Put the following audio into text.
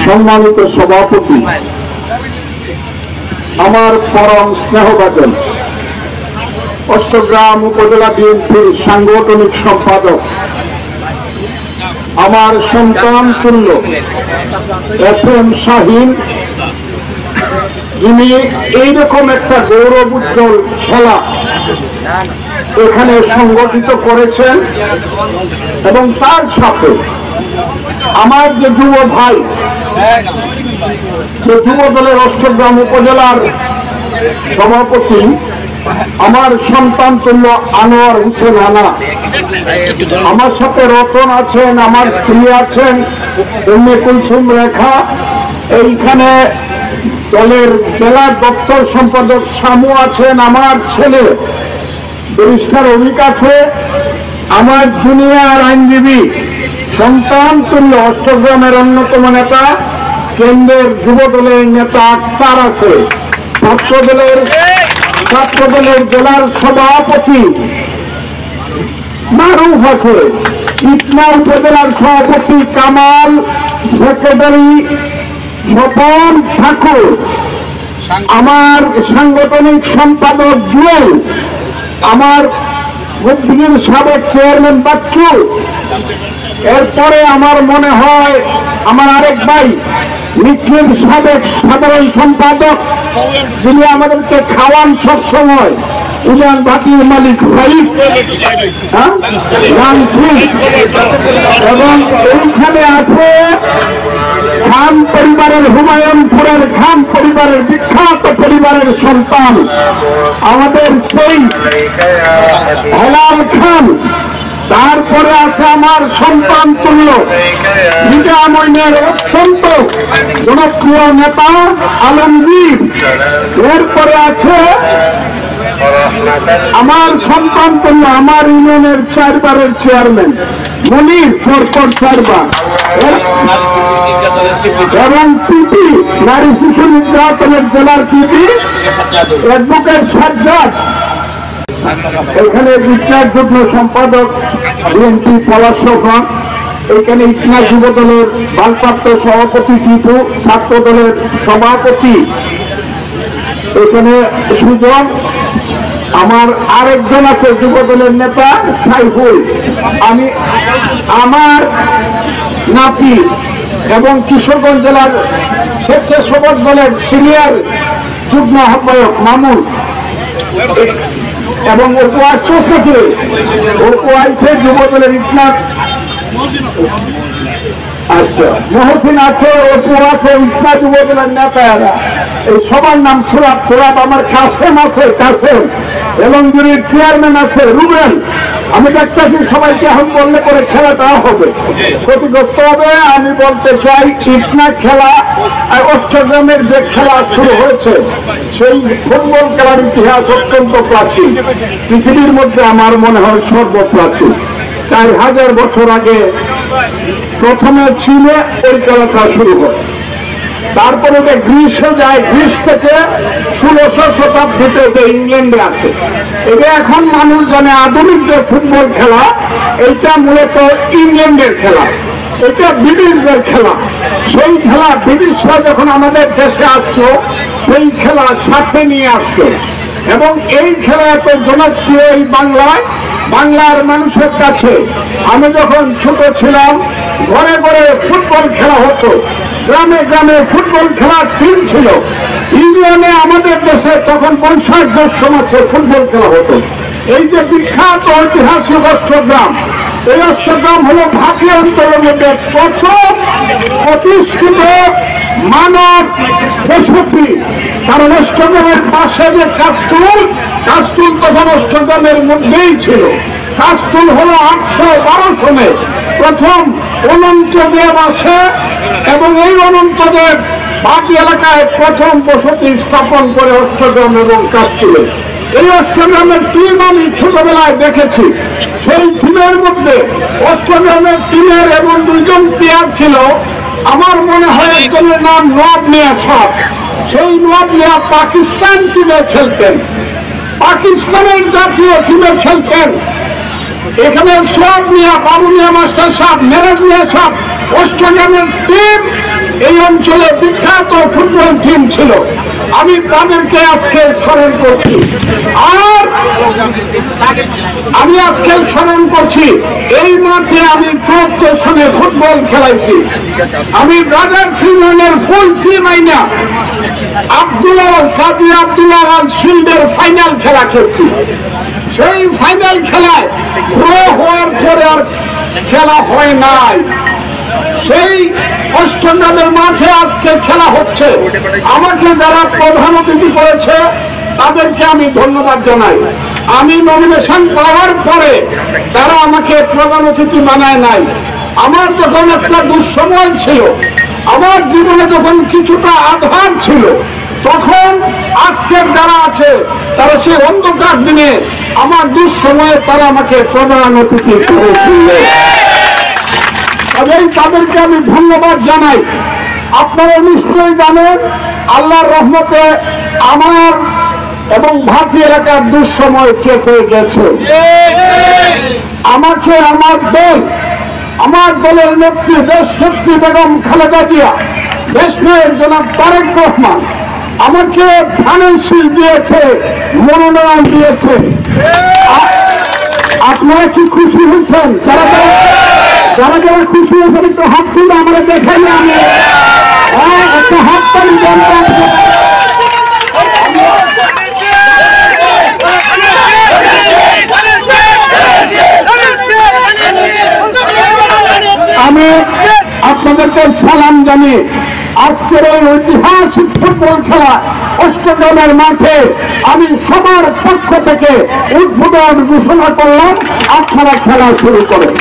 সম্মানিত সভাপতি, আমার পরম স্নেহভাজন অষ্টগ্রাম উপজেলা বিএনপির সাংগঠনিক সম্পাদক, আমার সন্তান তুল্য এস.এম. শাহীন, যিনি এইরকম একটা গৌরব উজ্জ্বল খেলা এখানে সংগঠিত করেছেন, এবং তার সাথে আমার যে যুব ভাই, যে যুব দলের অষ্টগ্রাম উপজেলার সভাপতি, আমার সন্তান তুল্য আনোয়ার হোসেন আনা, আমার সাথে রতন আছেন, আমার স্ত্রী আছেন উম্মে কুলসুম রেখা, এইখানে দলের জেলা দপ্তর সম্পাদক শামু আছেন, আমার ছেলে ব্যারিস্টার অভিক আছে, আমার জুনিয়র আইনজীবী সন্তান তুল্য অষ্টগ্রামের অন্যতম নেতা কেন্দ্রের যুব দলের নেতা আক্তার আছে, ছাত্র দলের জেলার সভাপতি মারুফ আছে, ইটনা উপজেলার সভাপতি কামাল, সেক্রেটারি স্বপন ঠাকুর, আমার সাংগঠনিক সম্পাদক জুয়েল, আমার মুক্তির সাবেক চেয়ারম্যান বাচ্চু, এরপরে আমার মনে হয় আমার আরেক ভাই নিখিল সাবেক সাধারণ সম্পাদক, যিনি আমাদেরকে খাওয়ান সবসময়, উজান বাতির মালিক সাইদ, এবং এইখানে আছে খান পরিবারের, হুমায়ুনপুরের খান পরিবারের বিখ্যাত পরিবারের সন্তান আমাদের সেই হেলাল খান, তারপরে আছে আমার সন্তান তুল্য নিজামইনের অত্যন্ত জনপ্রিয় নেতা আলমগীর, এরপরে আছে আমার সন্তান তুল্য আমার ইউনিয়নের 4 বারের চেয়ারম্যান মনির, পরপর 4 বার, এবং পিপি নারী শিশু নির্যাতনের জেলার পিপি অ্যাডভোকেট সাজ্জাদ, এখানে ইটনা যুগ্ম সম্পাদক বিএনপি পলাশখান, এখানে ইটনা যুব দলের ভারপ্রাপ্ত সভাপতি টিপু, ছাত্র দলের সভাপতি এখানে সুজন, আমার আরেকজন আছে যুব দলের নেতা সাইফুল, আমি আমার নাতি এবং কিশোরগঞ্জ জেলার স্বেচ্ছাসেবক দলের সিনিয়র যুগ্ম আহ্বায়ক মামুন, এবং ওপো আসছে ওপো আইছে যুব দলের ইটনা, আচ্ছা মহসিন আছে, ওপো আছে, ইটনা যুব দলের নেতারা, এই সবার নাম সুরাত, আমার কাসেম আছে, কাসেম এলমগিরির চেয়ারম্যান আছে রুবেল। আমি দেখতেছি সবাইকে এখন বললে করে খেলাটা হবে, ক্ষতিগ্রস্ত হবে। আমি বলতে চাই ইটনা খেলা আর অষ্টগ্রামের যে খেলা শুরু হয়েছে, সেই ফুটবল খেলার ইতিহাস অত্যন্ত প্রাচীন, পৃথিবীর মধ্যে আমার মনে হয় সর্বপ্রাচীন। 4000 বছর আগে প্রথমে চীনে ওই খেলাটা শুরু হয়, তারপরে ওটা গ্রিসে যায়, গ্রিস থেকে 1600 শতাব্দীতে যে ইংল্যান্ডে আসে। এটা এখন মানুষ জানে আধুনিক যে ফুটবল খেলা, এইটা মূলত ইংল্যান্ডের খেলা, এটা ব্রিটিশদের খেলা। সেই খেলা ব্রিটিশরা যখন আমাদের দেশে আসলো, সেই খেলা সাথে নিয়ে আসতো, এবং এই খেলা এত জনপ্রিয় এই বাংলার মানুষের কাছে। আমি যখন ছোট ছিলাম, ঘরে ঘরে ফুটবল খেলা হতো, গ্রামে গ্রামে ফুটবল খেলার টিম ছিল। ইউনিয়নে আমাদের দেশে তখন বৈশাখ জ্যৈষ্ঠ মাসে ফুটবল খেলা হতো। এই যে বিখ্যাত ঐতিহাসিক অষ্টগ্রাম, এই অষ্টগ্রাম হলো ভাটি অঞ্চলের মধ্যে প্রথম প্রতিষ্ঠিত মানব বসতি, কারণ অষ্টগ্রামের পাশে যে কাস্তুল তখন অষ্টগ্রামের মধ্যেই ছিল। কাস্তুল হলো 812 সনে প্রথম অনন্তদেব আসে, এবং এই অনন্তদেব বাকি এলাকায় প্রথম বসতি স্থাপন করে অষ্টগ্রাম এবং কাস্তুলে। এই অষ্টগ্রামের টিম আমি ছোটবেলায় দেখেছি। সেই টিমের মধ্যে অষ্টগ্রামের টিমের এবং 2 জন প্লেয়ার ছিল। আমার মনে হয় একজনের নাম নওয়াব মিয়া সাহেব। সেই নওয়াব মিয়া পাকিস্তান টিমে খেলতেন, পাকিস্তানের জাতীয় টিমে খেলতেন। এখানে সোহাগ মিয়া, বাবু মিয়া মাস্টার সাহেব, মেরাজ মিয়া সাহেব, অষ্টগ্রামের টিম এই অঞ্চলে বিখ্যাত ফুটবল টিম ছিল, আমি তাদেরকে আজকে স্মরণ করছি। আর আমি আজকে স্মরণ করছি এই মাঠে আমি ৭৪ সনে ফুটবল খেলাইছি। আমি ব্রাদার্স ইউনিয়নের ফুল টিম আইনা সাদি আব্দুল্লাহ শিল্ডের ফাইনাল খেলা খেলছি। সেই ফাইনাল খেলায় ড্র হওয়ার পরে আর খেলা হয় নাই। সেই অষ্টগ্রামের মাঠে আজকে খেলা হচ্ছে। আমাকে যারা প্রধান অতিথি করেছে তাদেরকে আমি ধন্যবাদ জানাই। আমি নমিনেশন পাওয়ার পরে তারা আমাকে প্রধান অতিথি বানায় নাই। আমার যখন একটা দুঃসময় ছিল, আমার জীবনে যখন কিছুটা আধার ছিল, তখন আজকের যারা আছে তারা সেই অন্ধকার দিনে আমার দুঃসময়ে তারা আমাকে প্রধান অতিথি করেছিল। তাদেরকে আমি ধন্যবাদ জানাই। আপনারা নিশ্চয়ই জানেন আল্লাহর রহমতে আমার এবং ভাটি এলাকার দুঃসময় কেটে গেছে। আমাকে আমার দলের নেত্রী দেশ নেত্রী বেগম খালেদা জিয়া, দেশ নায়ক জনাব তারেক রহমান আমাকে ফাইন্যান্সিয়াল দিয়েছে, মনোনয়ন দিয়েছে। আপনারা কি খুশি হয়েছেন? যারা যারা খুশি হয়েছেন একটু হাত তুলে আমরা দেখাই। আমি একটা হাত তালি দেন। আমি আপনাদেরকে সালাম জানিয়ে আজকের এই ঐতিহাসিক ফুটবল খেলা অষ্টগ্রামের মাঠে আমি সবার পক্ষ থেকে উদ্বোধন ঘোষণা করলাম। আপনারা খেলা শুরু করেন।